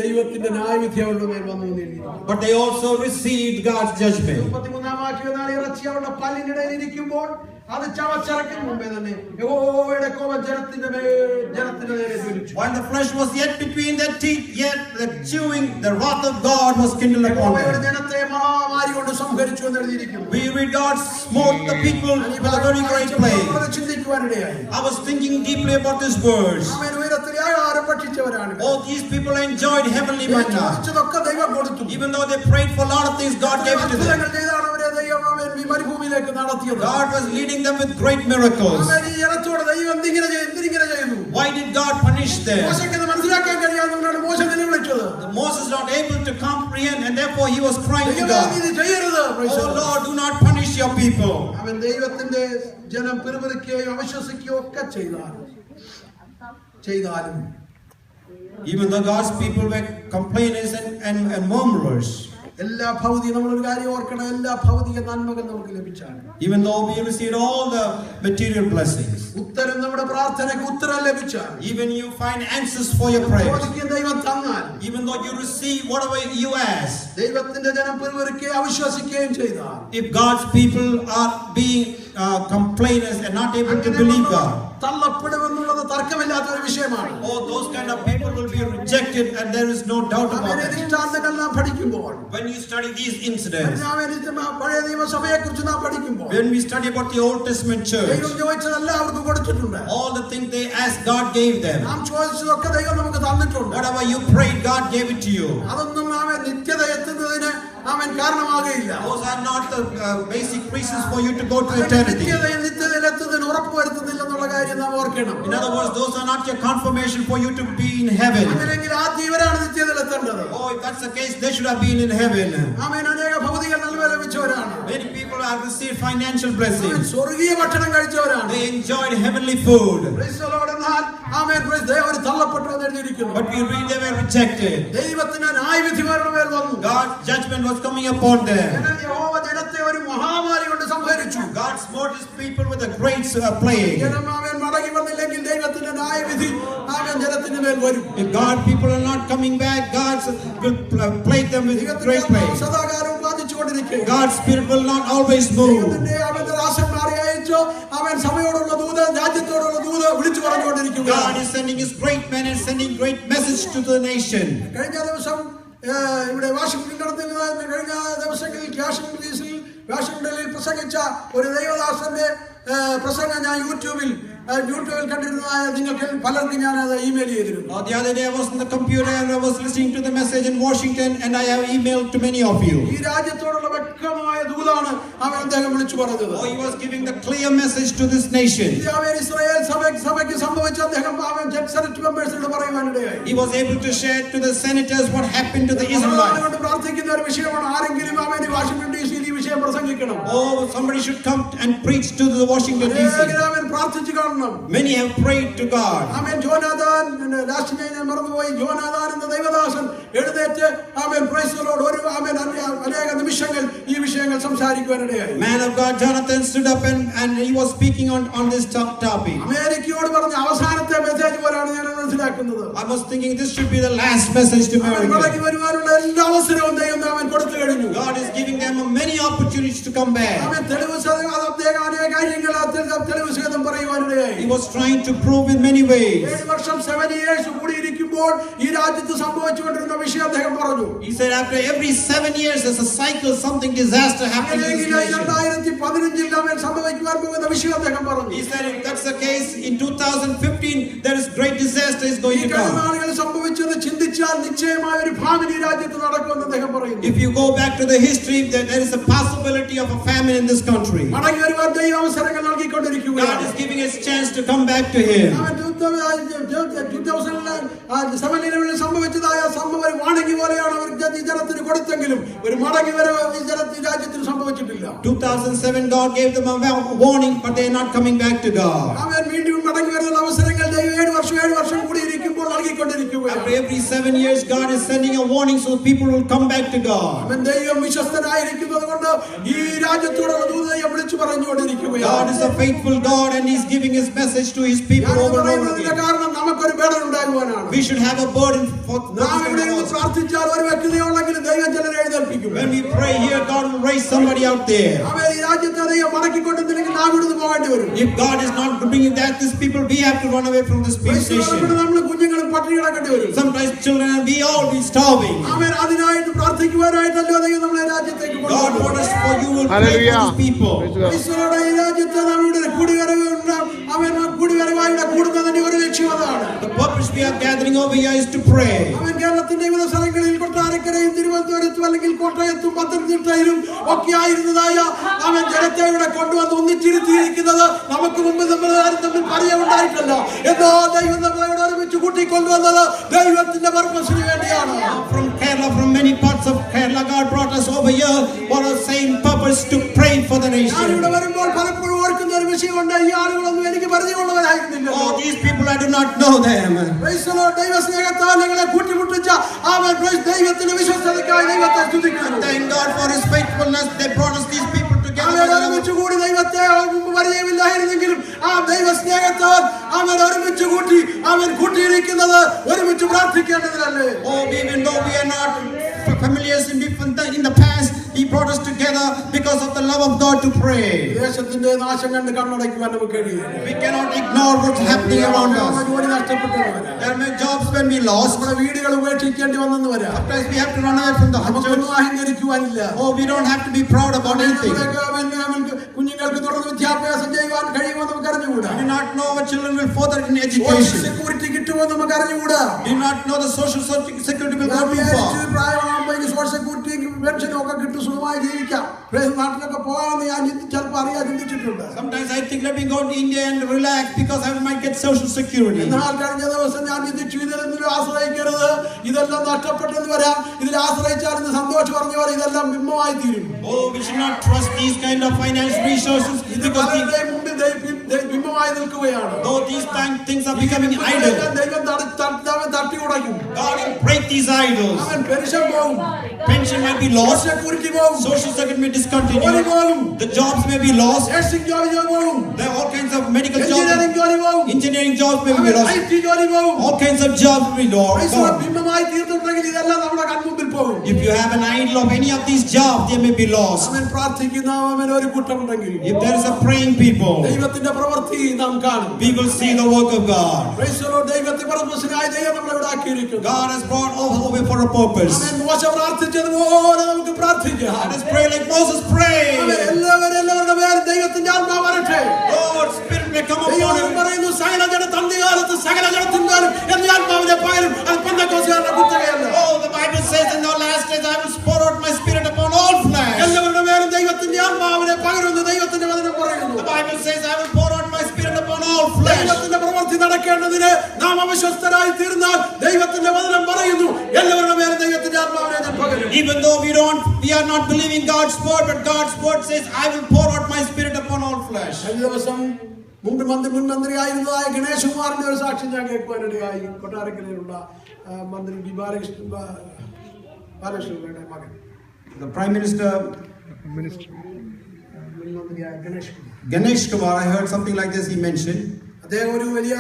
ദൈവത്തിന്റെ ന്യായവിധി അവരുടെ മേൽ വന്നു എഴുതിയിരിക്കുന്നു. But they also received God's judgment. 33 വാക്യം ഇറച്ചി അവരുടെ പല്ലിനിടയിൽ ഇരിക്കുമ്പോൾ അത് ചവച്ചരയ്ക്കും മുമ്പേ തന്നെ യഹോവയുടെ കോപം ജനത്തിന്റെ നേരെ ജ്വലിച്ചു. While the flesh was yet between their teeth, yet the chewing, the wrath of God was kindled upon them. ജനത്തെ മഹാമാരി കൊണ്ട് സംഹരിച്ചു എന്ന് എഴുതിയിരിക്കുന്നു. We read God smote the people with a very great plague. I was thinking deeply about this verse. All these people enjoyed heavenly manna. Even though they prayed for a lot of things, God gave it to them. God was leading them with great miracles. Why did God punish them? Moses not able to comprehend, and therefore he was crying to God, "Oh Lord, do not punish your people." Even though God's people were complainers and murmurers. എല്ലാ ഭൗതിക നമ്മളൊരു കാര്യം ഓർക്കണം, എല്ലാ ഭൗതിക നന്മകൾ നമുക്ക് ലഭിച്ചാണ്. Even though we received all the material blessings, ഉത്തരം നമ്മുടെ പ്രാർത്ഥനയ്ക്ക് ഉത്തരം ലഭിച്ചാൽ, even you find answers for your prayers, ദൈവം തന്നാൽ, even though you receive whatever you ask, ദൈവത്തിന്റെ ജനം പിറുപിറുക്കുകയും അവിശ്വസിക്കുകയും ചെയ്താൽ, if God's people are being complainers and not able to believe God, തള്ളപ്പെടുമെന്നുള്ളത് തർക്കമില്ലാത്ത ഒരു വിഷയമാണ്. Oh, those kind of people will be rejected, and there is no doubt about it. When you study these incidents, when we study about the Old Testament church, all the things they asked, God gave them. Whatever you prayed, God gave it to you. Those are not the basic reasons for you to go to eternity. In other words, those are not your confirmation for you to be in heaven. Oh, if that's the case, they should have been in heaven. Many people have received financial blessings. They enjoyed heavenly food. But we read they were rejected. God's judgment was coming upon them. God smote his people with a great plague. If God people are not coming back, God will plague them with great plague. God's spirit will not always move. God is sending his great men and sending great message to the nation. ഇവിടെ വാഷിംഗ്ടണിൽ പ്രസംഗിച്ച ഒരു ദൈവദാസന്റെ പ്രസംഗം ഞാൻ യൂട്യൂബിൽ കണ്ടിരുന്നതായ നിങ്ങൾക്ക് പലർക്കും ഞാൻ അത് ഇമെയിൽ ചെയ്തിരുന്നു. The other day I was on the computer and I was listening to the message in Washington, and I have emailed to many of you. ഈ രാജ്യത്തോടുള്ള വ്യക്തമായ ദൂതാണ് അദ്ദേഹം വിളിച്ചു പറഞ്ഞത്. He was giving the clear message to this nation. Israel സഭയ്ക്ക് സംഭവിച്ച അദ്ദേഹം senate മെമ്പേഴ്സിനോട് പറയുവാനിടയായി. He was able to share to the senators what happened to the Israelites. പ്രാർത്ഥിക്കുന്ന ഒരു വിഷയമാണ്. ആരെങ്കിലും വാഷിംഗ്ടൺ DC ഈ വിഷയം പ്രസംഗിക്കണം. Oh, somebody should come and preach to the Washington DC. പ്രാർത്ഥിച്ചു കാണണം. Many have prayed to God. Jonathan മറന്നുപോയി. ജോനാഥാൻ എന്ന ദൈവദാസൻ എഴുന്നേറ്റ് പ്രൈസ് ദി ലോർഡ് അനേക നിമിഷങ്ങൾ ഈ വിഷയങ്ങൾ സംസാരിക്കുവാനിടയായി. Man of God Jonathan stood up and he was speaking on this topic. അമേരിക്കയോട് പറഞ്ഞ അവസാനത്തെ മെസ്സേജ് പോലെയാണ് ഞാൻ മനസ്സിലാക്കുന്നത്. I was thinking this should be the last message to America. വരുവാനുള്ള എല്ലാ അവസരവും ദൈവം കൊടുത്തു കഴിഞ്ഞു. God is giving them many opportunities to come back. He was trying to prove in many ways. 7 years കൂടിയിരിക്കുമ്പോൾ ഈ രാജ്യത്ത് സംഭവിച്ചുകൊണ്ടിരുന്ന വിഷയം അദ്ദേഹം പറഞ്ഞു. He said after every 7 years there's a cycle, something disaster happens in this nation. 2015 സംഭവിക്കുവാൻ പോകുന്ന വിഷയം അദ്ദേഹം പറഞ്ഞു. He said if that's the case in 2015 there is great disaster is going to come. സംഭവിച്ചത് ചിന്തിച്ച് പരിശോധിച്ചാൽ നിശ്ചയമായ ഒരു ഭാവി രാജ്യത്ത് നടക്കുമെന്ന് അദ്ദേഹം പറയുന്നു. If you go back to the history, there is a possibility of a famine in this country. മടങ്ങി വരുവാൻ ദൈവം അവസരങ്ങൾ നൽകിക്കൊണ്ടിരിക്കുകയാണ്. God is giving us chance to come back to Him. 2007 സംഭവിച്ചതായ സംഭവം വാണിംഗ് പോലെയാണ് അവർ ഈ ജനത്തിന് കൊടുത്തെങ്കിലും ഒരു മടങ്ങി വരവ് ഈ രാജ്യത്തിന് സംഭവിച്ചിട്ടില്ല. 2007 God gave them a warning, but they are not coming back to God. അവൻ വീണ്ടും മടങ്ങി വരുന്ന അവസരങ്ങൾ ദൈവം 7 വർഷം കൂടി ഇരിക്കുമ്പോൾ നൽകിക്കൊണ്ടിരിക്കുകയാണ്. After every 7 years God is sending a warning so people will come back to God. അവൻ ദൈവം വിശ്വസ്തനായിരിക്കുന്നതുകൊണ്ട് ഈ രാജ്യത്തോടുള്ള ദൂതനെ വിളിച്ചു പറഞ്ഞുകൊണ്ടിരിക്കുകയാണ്. God is a faithful God and He is giving His message to His people over and over again. കാരണം നമുക്കൊരു burden ഉണ്ടാകുവാനാണ്. We should have a burden for പ്രാർത്ഥിച്ചാൽ ഒരു വ്യക്തിയുണ്ടെങ്കിൽ ദൈവം ചിലരെ എഴുന്നേൽപ്പിക്കും. When we pray here, God will raise somebody out there. അവൻ ഈ രാജ്യത്തെ ദൈവം മടക്കിക്കൊണ്ടില്ലെങ്കിൽ നാം ഇവിടുന്ന് പോകേണ്ടി വരും. If God is not bringing back these people, we have to run away from this space station. നമ്മൾ കുഞ്ഞുങ്ങളും പട്ടിണി കിടക്കേണ്ടി വരും. Sometimes children and we all be starving. അവൻ അതിനായിട്ട് പ്രാർത്ഥിക്കുവാനായിട്ടല്ലോ ദൈവം നമ്മളെ രാജ്യത്തേക്ക് God wants us for you will pray for these people. ഈശോയുടെ ഈ രാജ്യത്തെ നമ്മുടെ കൂടിവരവുണ്ട്. അവൻ കൂടിവരവായുടെ കൂടുന്നതിന്റെ ഒരു ലക്ഷ്യം അതാണ്. The purpose we are gathering over here is to pray. അവൻ കേരളത്തിന്റെ വിവിധ സ്ഥലങ്ങളിൽ കൊട്ടാരക്കരയും തിരുവനന്തപുരത്തും അല്ലെങ്കിൽ കോട്ടയത്തും പത്തനംതിട്ടയിലും ഒക്കെ ആയിരുന്നതായ അവൻ ജനത്തെ ഇവിടെ കൊണ്ടുവന്ന് ഒന്നിച്ചിരുത്തിയിരിക്കുന്നത് നമുക്ക് മുമ്പ് നമ്മൾ ആരും തമ്മിൽ പരിചയമുണ്ടായിട്ടല്ല. എന്നോ ദൈവം നമ്മളെ ഇവിടെ ഒരുമിച്ച് കൂട്ടിക്കൊണ്ടുവന്നത് ദൈവത്തിന്റെ പർപ്പസിന് വേണ്ടിയാണ്. From Kerala, from many parts of Kerala, God brought us over here for the same purpose, to pray for the nation. ഞാൻ ഇവിടെ വരുമ്പോൾ പലപ്പോഴും ഓർക്കുന്ന ഒരു വിഷയമുണ്ട്. ഈ ആളുകളൊന്നും എനിക്ക് പരിചയമുള്ളവരായിരുന്നില്ല. Oh, these people I do not know them. ദൈവ സ്നേഹത്താൽ ഞങ്ങളെ കൂട്ടിമുട്ടിച്ച ദൈവത്തിന്റെ വിശ്വസ്തതയ്ക്കായി ദൈവത്തെ സ്തുതിക്കുന്നു. Thank God for His faithfulness. They brought us these people together. ഒരുമിച്ച് കൂടി ദൈവത്തെ മുമ്പ് പരിചയമില്ലായിരുന്നെങ്കിലും ആ ദൈവ സ്നേഹത്താൽ അവൻ ഒരുമിച്ച് കൂട്ടി അവൻ കൂട്ടിയിരിക്കുന്നത് ഒരുമിച്ച് പ്രാർത്ഥിക്കേണ്ടതിനല്ലേ. Oh, even though we are not familiar in the past, He brought us together because of the love of God to pray. ദേശത്തിന്റെ നാശം കണ്ട് കണ്ണടയ്ക്കുവാൻ നമുക്ക് കഴിയില്ല. We cannot ignore what's happening around us. ജോലി നഷ്ടപ്പെട്ടവരാ. There may jobs when we lost. നമ്മുടെ വീടുകൾ ഉപേക്ഷിക്കേണ്ടി വന്നെന്ന് വരാം. Sometimes we have to run away from the church. നമുക്കൊന്നും അഹങ്കരിക്കുവാനില്ല. Oh, we don't have to be proud about anything. കുഞ്ഞുങ്ങൾക്ക് തുടർന്ന് വിദ്യാഭ്യാസം ചെയ്യുവാൻ കഴിയുമോ നമുക്ക് അറിഞ്ഞുകൂടാ. We do not know our children will further in education. Security കിട്ടുമോ നമുക്ക് അറിഞ്ഞുകൂടാ. We do not know the social security will go too far. പ്രായമാകുമ്പോൾ സോഷ്യൽ സെക്യൂരിറ്റി പെൻഷനും ഒക്കെ കിട്ടും, സുഖമായി ജീവിക്കാം. നാട്ടിലൊക്കെ പോകാമെന്ന് ഞാൻ ചിലപ്പോൾ ചിന്തിച്ചിട്ടുണ്ട്. Sometimes I think let me go to India and relax because I might get social security. എന്നാൽ കഴിഞ്ഞ ദിവസം ഞാൻ ചിന്തിച്ചു ഇതിലൊന്നും ആശ്രയിക്കരുത്, ഇതെല്ലാം നഷ്ടപ്പെട്ടെന്ന് വരാം. ഇതിൽ ആശ്രയിച്ചാൽ ഇന്ന് സന്തോഷം പറഞ്ഞ പോലെ ഇതെല്ലാം ബിംബമായി തീരും. Oh, we should not trust these kind of financial resources because ബിംബമായി നിൽക്കുകയാണ്. though these things are becoming idol, ദൈവം തട്ടി ഉടയ്ക്കും. God will break these idols. അവൻ പെൻഷൻ പോകും, pension might be lost, security പോകും, social security may discontinue, the jobs may be lost, nursing ജോലി പോകും, there are all kinds of medical jobs, engineering ജോലി പോകും, engineering jobs may be lost, IT ജോലി പോകും, all kinds of jobs will be lost. ബിംബമായി തീർന്നിട്ടുണ്ടെങ്കിൽ ഇതെല്ലാം നമ്മുടെ കൺമുമ്പിൽ പോകും. If you have an idol of any of these jobs, they may be lost. അവൻ പ്രാർത്ഥിക്കുന്ന അവൻ ഒരു കൂട്ടമുണ്ടെങ്കിൽ If there is a praying people, ദൈവത്തിന്റെ പ്രവൃത്തി നാം കാണും. we will see the work of God. ദൈവത്തിന്റെ പർപ്പസിനായി ദൈവം നമ്മളെ ഇവിടെ ആക്കിയിരിക്കുന്നു. God has brought all over for a purpose. അവൻ മോശ പ്രാർത്ഥിച്ചതുപോലെ നമുക്ക് പ്രാർത്ഥിക്കാം. Let us pray like Moses prayed. എല്ലാവരുടെ പേരിൽ ദൈവത്തിന്റെ ആത്മാവ് വരട്ടെ. Lord, Spirit may come upon ദൈവം him. പറയുന്നു സകല ജനതന്തികാലത്ത് സകല ജനത്തിന്മേലും എന്റെ ആത്മാവിനെ പകരും. അത് പെന്തക്കോസ്തുകാരുടെ കുത്തകയല്ല. Oh, the Bible says in the last days I will pour out my Spirit upon all flesh. എല്ലാവരുടെ പേരും ദൈവത്തിന്റെ ആത്മാവിനെ പകരുമെന്ന് ദൈവത്തിന്റെ വചനം പറയുന്നു. The Bible says I will pour out my Spirit upon all flesh. ദൈവത്തിന്റെ പ്രവൃത്തി നടക്കേണ്ടതിന് നാം അവിശ്വസ്തരായി തീർന്നാൽ ദൈവത്തിന്റെ വചനം പറയുന്നു എല്ലാവരുടെ പേരും ദൈവത്തിന്റെ ആത്മാവിനെ ഞാൻ പകരും. Even though we are not believing God's word, but God's word says I will pour out my Spirit upon all flesh. കഴിഞ്ഞ ദിവസം മുൻ മന്ത്രിയായിരുന്നതായ ഗണേഷ് കുമാറിന്റെ ഒരു സാക്ഷ്യം ഞാൻ കേൾക്കുവാനിടയായി. കൊട്ടാരക്കരയിലുള്ള മന്ത്രി ബാലകൃഷ്ണന്റെ മകൻ, The Prime Minister Ganesh Kumar, I heard something like this he mentioned. അദ്ദേഹം ഒരു വലിയ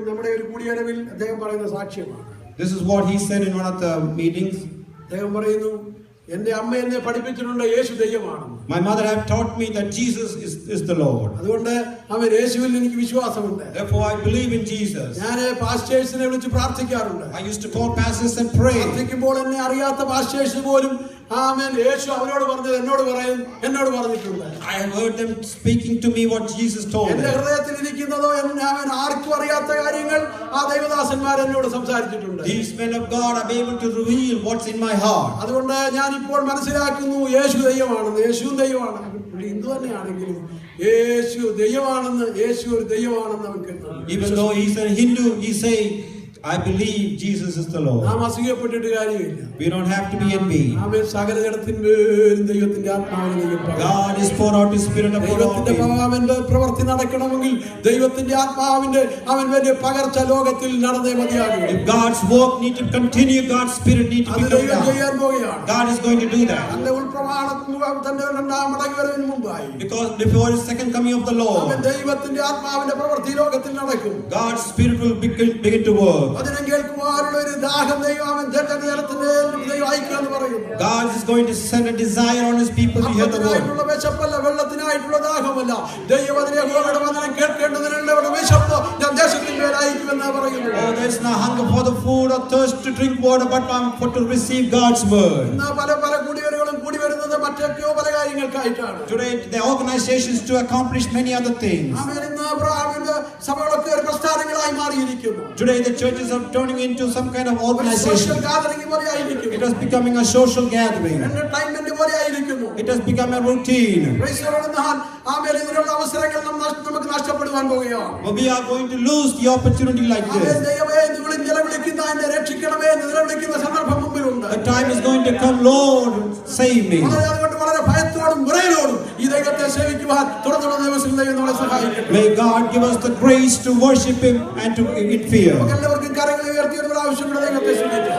നമ്മുടെ ഒരു കൂടിയരവിൽ അദ്ദേഹം പറയുന്ന സാക്ഷ്യമാണ്. This is what he said in one of the meetings. അദ്ദേഹം പറയുന്നു എന്റെ അമ്മ എന്നെ പഠിപ്പിച്ചിട്ടുണ്ട് യേശു ദൈവമാണെന്ന്. My mother have taught me that Jesus is the Lord. അതുകൊണ്ട് അവൻ യേശുവിൽ എനിക്ക് വിശ്വാസമുണ്ട്. Therefore I believe in Jesus. ഞാൻ പാസ്റ്റേഴ്സിനെ വിളിച്ച് പ്രാർത്ഥിക്കാറുണ്ട്. I used to call pastors and pray. പ്രാർത്ഥിക്കുമ്പോൾ എന്നെ അറിയാത്ത പാസ്റ്റേഴ്സ് പോലും ആമേൻ യേശു അവരോട് പറഞ്ഞത് എന്നോട് പറഞ്ഞിട്ടുണ്ട്. I have heard them speaking to me what Jesus told എന്റെ them. ഹൃദയത്തിൽ ഇരിക്കുന്നതോ അവൻ ആർക്കും അറിയാത്ത കാര്യങ്ങൾ ആ ദൈവദാസന്മാർ എന്നോട് സംസാരിച്ചിട്ടുണ്ട്. These men of God are able to reveal what's in my heart. അതുകൊണ്ട് ഞാൻ ഇപ്പോൾ മനസ്സിലാക്കുന്നു യേശു ദൈവമാണെന്ന്. യേശുവും ദൈവമാണ്. ഹിന്ദു തന്നെയാണെങ്കിലും യേശു ദൈവമാണെന്ന്, യേശു ഒരു ദൈവമാണെന്ന് അവൻ കേൾക്കുന്നു. Even though he's a Hindu, he say, I believe Jesus is the Lord. നാം അസൂയപ്പെട്ടിട്ട് കാര്യമില്ല. We don't have to be envy. ആമേൻ. സകല ജഡത്തിന്മേലും ദൈവത്തിന്റെ ആത്മാവിനെ ദൈവം പകരും. God is poured out His Spirit upon all ദൈവത്തിന്റെ people. അവന്റെ പ്രവൃത്തി നടക്കണമെങ്കിൽ ദൈവത്തിന്റെ ആത്മാവിന്റെ അവൻ വലിയ പകർച്ച ലോകത്തിൽ നടന്നേ മതിയാകൂ. If God's work need to continue, God's Spirit need to അത് be ദൈവം come ചെയ്യാൻ down. പോകുകയാണ്. God is going to do that. തന്റെ ഉൾപ്രമാണത്തിന് തന്റെ രണ്ടാം മടങ്ങിവരവിന് മുമ്പായി Because before His second coming of the അവൻ Lord, ദൈവത്തിന്റെ ആത്മാവിന്റെ പ്രവൃത്തി ലോകത്തിൽ നടക്കും. God's Spirit will begin to work. അതിനെ കേൾക്കുവാനുള്ള ഒരു ദാഹം ദൈവം അവൻ തന്റെ ജനത്തിന്റെ ദൈവം അയക്കുമെന്ന് പറയുന്നു. God is going to send a desire on His people to hear the word. അപ്പത്തിനായിട്ടുള്ള വിശപ്പല്ല, വെള്ളത്തിനായിട്ടുള്ള ദാഹമല്ല. ദൈവം അതിനെ യഹോവയുടെ വചനം കേൾക്കേണ്ടതിനുള്ള വിശപ്പ് ഞാൻ ദേശത്തിന്മേൽ അയക്കുമെന്ന് പറയുന്നു. Oh, there is no hunger for the food or thirst to drink water, but for to receive God's word. ഇന്ന് പല കൂടിവരവുകളും കൂടി വരുന്നത് മറ്റൊക്കെയോ പല കാര്യങ്ങൾക്കായിട്ടാണ്. Today, the organizations to accomplish many other things. ആമേൻ. ഇന്ന് സഭകളൊക്കെ ഒരു പ്രസ്ഥാനങ്ങളായി മാറിയിരിക്കുന്നു. Today, the churches are turning into some kind of organization. Social gathering പോലെ ആയിരിക്കുന്നു. It is becoming a social gathering. Entertainment പോലെ ആയിരിക്കുന്നു. It has become a routine. ആമേൻ. ഇതിനുള്ള അവസരങ്ങൾ നമുക്ക് നഷ്ടപ്പെടുവാൻ പോകുകയാണ്. We are going to lose the opportunity like amen. this. ദൈവമേ എന്ന് നിലവിളിക്കുന്ന എന്നെ രക്ഷിക്കണമേ എന്ന് നിലവിളിക്കുന്ന സന്ദർഭം മുമ്പിലുണ്ട്. The time is going to come, Lord, save me. അതുകൊണ്ട് വളരെ ഭയത്തോടും വിറയലോടും ഈ ദൈവത്തെ സേവിക്കുവാൻ തുടർന്നുള്ള ദിവസങ്ങളിൽ ദൈവം നമ്മളെ സഹായിക്കട്ടെ. May God give us the grace to worship Him and to in fear. എല്ലാവർക്കും കരങ്ങൾ ഉയർത്തി ഒരു പ്രാവശ്യം ദൈവത്തെ സ്തുതിക്കാം.